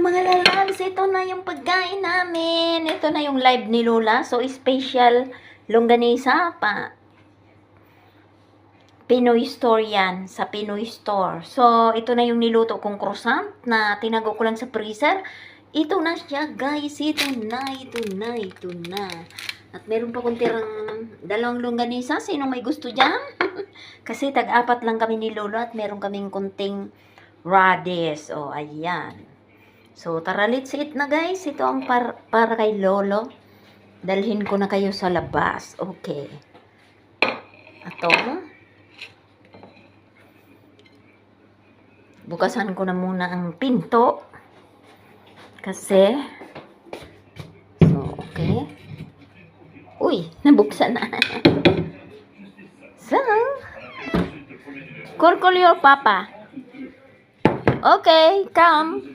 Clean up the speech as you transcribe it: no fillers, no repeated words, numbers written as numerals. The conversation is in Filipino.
mga lalabs, ito na yung pagkain namin. Ito na yung live ni Lola. So, special longganisa pa. Pinoy Store yan. Sa Pinoy Store. So, ito na yung niluto kong croissant na tinago ko lang sa freezer. Ito na siya, guys. Ito na. At meron pa kong tirang dalawang longganisa. Sino may gusto dyan? Kasi tag-apat lang kami ni Lolo at meron kaming kunting radish. O, ayan. So, tara, let's eat na, guys. Ito ang para kay Lolo. Dalhin ko na kayo sa labas. Okay. Ito. Bukasan ko na muna ang pinto. Kasi, so, okay. Uy, nabuksan na. So, call your papa. Okay, come.